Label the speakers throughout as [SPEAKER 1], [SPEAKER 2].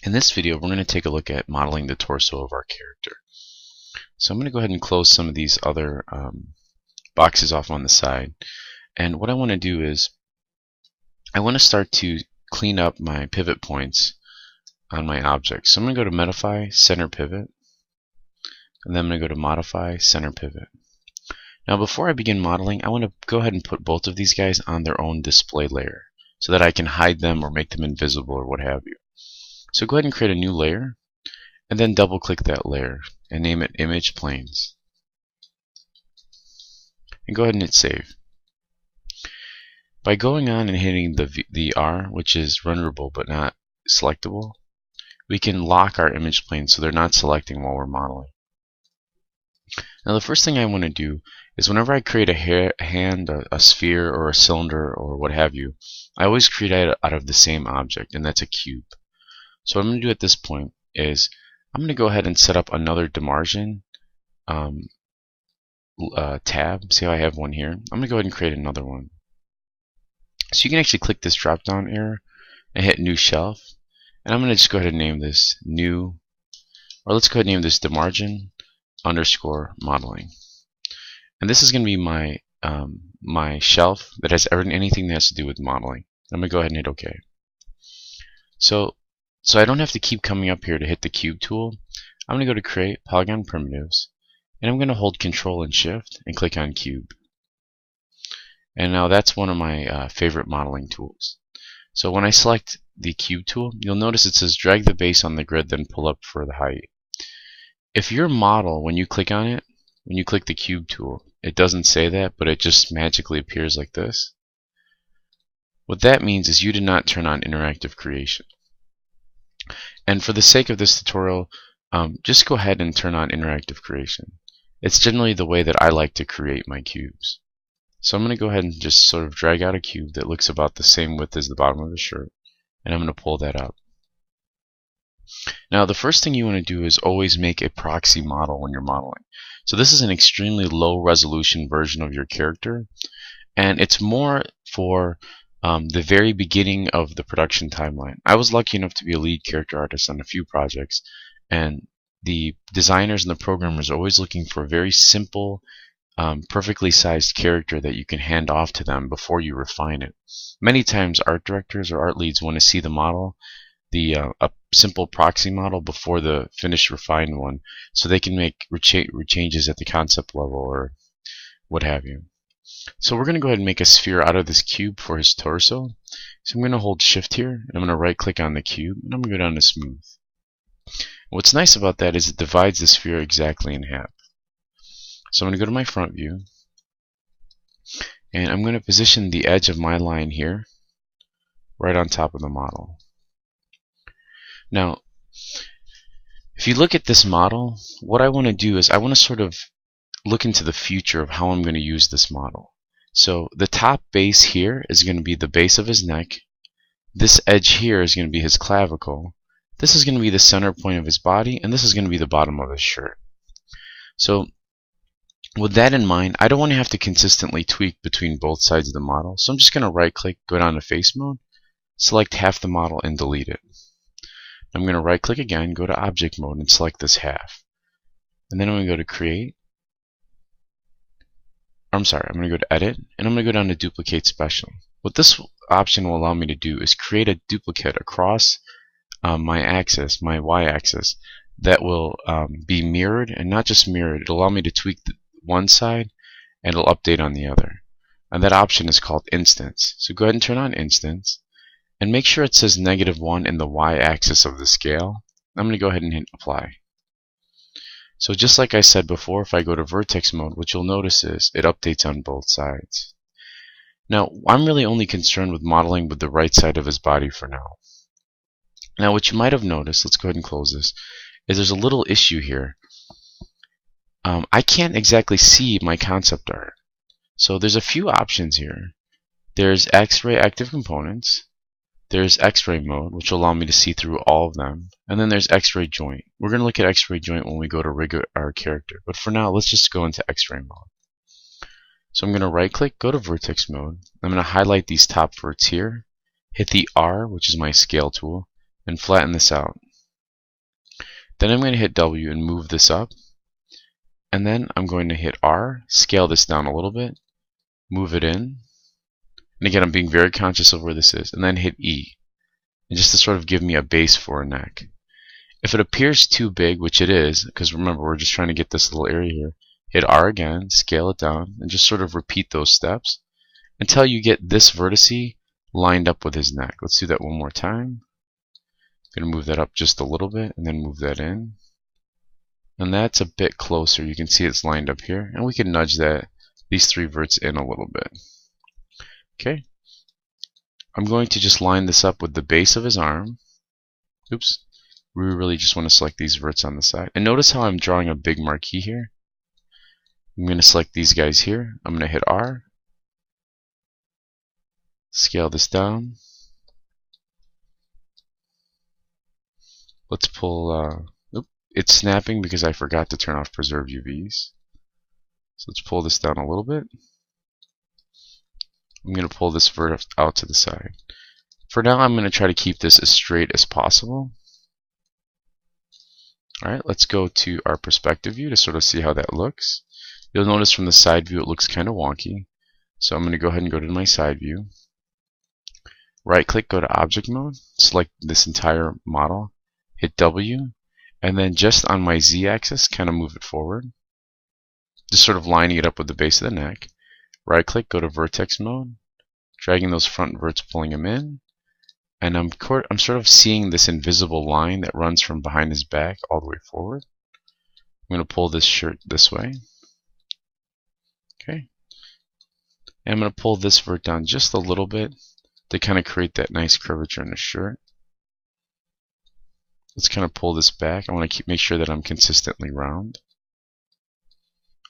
[SPEAKER 1] In this video, we're going to take a look at modeling the torso of our character. So I'm going to go ahead and close some of these other boxes off on the side. And what I want to do is I want to start to clean up my pivot points on my object. So I'm going to go to Modify, Center Pivot, and then I'm going to go to Modify, Center Pivot. Now before I begin modeling, I want to go ahead and put both of these guys on their own display layer so that I can hide them or make them invisible or what have you. So go ahead and create a new layer and then double click that layer and name it Image Planes. And go ahead and hit Save. By going on and hitting the R, which is renderable but not selectable, we can lock our image planes so they're not selecting while we're modeling. Now the first thing I want to do is whenever I create a hand, a sphere, or a cylinder, or what have you, I always create it out of the same object, and that's a cube. So what I'm going to do at this point is I'm going to go ahead and set up another demargin tab. See how I have one here? I'm going to go ahead and create another one. So you can actually click this drop down arrow and hit New Shelf. And I'm going to just go ahead and name this New, or let's go ahead and name this demargin underscore modeling. And this is going to be my my shelf that has anything that has to do with modeling. I'm going to go ahead and hit OK. So I don't have to keep coming up here to hit the cube tool. I'm going to go to Create Polygon Primitives, and I'm going to hold Control and Shift and click on Cube. And now that's one of my favorite modeling tools. So when I select the cube tool, you'll notice it says drag the base on the grid, then pull up for the height. If your model, when you click on it, when you click the cube tool, it doesn't say that, but it just magically appears like this. What that means is you did not turn on interactive creation. And for the sake of this tutorial, just go ahead and turn on interactive creation. It's generally the way that I like to create my cubes. So I'm going to go ahead and just sort of drag out a cube that looks about the same width as the bottom of the shirt, and I'm going to pull that up. Now the first thing you want to do is always make a proxy model when you're modeling. So this is an extremely low resolution version of your character, and it's more for the very beginning of the production timeline. I was lucky enough to be a lead character artist on a few projects, and the designers and the programmers are always looking for a very simple, perfectly sized character that you can hand off to them before you refine it. Many times art directors or art leads want to see the model, a simple proxy model, before the finished refined one, so they can make changes at the concept level or what have you. So we're going to go ahead and make a sphere out of this cube for his torso. So I'm going to hold Shift here, and I'm going to right click on the cube, and I'm going to go down to Smooth. What's nice about that is it divides the sphere exactly in half. So I'm going to go to my front view, and I'm going to position the edge of my line here right on top of the model. Now if you look at this model, what I want to do is I want to sort of look into the future of how I'm going to use this model. So the top base here is going to be the base of his neck. This edge here is going to be his clavicle. This is going to be the center point of his body, and this is going to be the bottom of his shirt. So with that in mind, I don't want to have to consistently tweak between both sides of the model. So I'm just going to right click, go down to Face Mode, select half the model, and delete it. I'm going to right click again, go to Object Mode, and select this half. And then I'm going to go to Create. I'm going to go to Edit, and I'm going to go down to Duplicate Special. What this option will allow me to do is create a duplicate across my axis, my y-axis, that will be mirrored, and not just mirrored, it'll allow me to tweak one side, and it'll update on the other. And that option is called Instance. So go ahead and turn on Instance, and make sure it says -1 in the y-axis of the scale. I'm going to go ahead and hit Apply. So just like I said before, if I go to vertex mode, what you'll notice is it updates on both sides. Now, I'm really only concerned with modeling with the right side of his body for now. Now, what you might have noticed, let's go ahead and close this, is there's a little issue here. I can't exactly see my concept art. So there's a few options here. There's X-ray active components. There's X-ray mode, which will allow me to see through all of them. And then there's X-ray joint. We're going to look at X-ray joint when we go to rig our character. But for now, let's just go into X-ray mode. So I'm going to right click, go to vertex mode. I'm going to highlight these top verts here, hit the R, which is my scale tool, and flatten this out. Then I'm going to hit W and move this up. And then I'm going to hit R, scale this down a little bit, move it in. And again, I'm being very conscious of where this is. And then hit E, and just to sort of give me a base for a neck. If it appears too big, which it is, because remember, we're just trying to get this little area here, hit R again, scale it down, and just sort of repeat those steps until you get this vertice lined up with his neck. Let's do that one more time. I'm going to move that up just a little bit, and then move that in. And that's a bit closer. You can see it's lined up here, and we can nudge these three verts in a little bit. Okay. I'm going to just line this up with the base of his arm. Oops. We really just want to select these verts on the side. And notice how I'm drawing a big marquee here. I'm going to select these guys here. I'm going to hit R. Scale this down. Let's pull... it's snapping because I forgot to turn off preserve UVs. So let's pull this down a little bit. I'm going to pull this vert out to the side. For now, I'm going to try to keep this as straight as possible. Alright, let's go to our perspective view to sort of see how that looks. You'll notice from the side view it looks kind of wonky. So I'm going to go ahead and go to my side view. Right click, go to object mode, select this entire model, hit W, and then just on my Z axis kind of move it forward. Just sort of lining it up with the base of the neck. Right click, go to vertex mode, dragging those front verts, pulling them in. And I'm sort of seeing this invisible line that runs from behind his back all the way forward. I'm going to pull this shirt this way. Okay. And I'm going to pull this vert down just a little bit to kind of create that nice curvature in the shirt. Let's kind of pull this back. I want to make sure that I'm consistently round.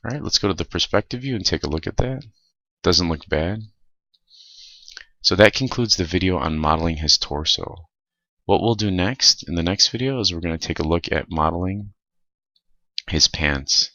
[SPEAKER 1] Alright, let's go to the perspective view and take a look at that. Doesn't look bad. So that concludes the video on modeling his torso. What we'll do next in the next video is we're going to take a look at modeling his pants.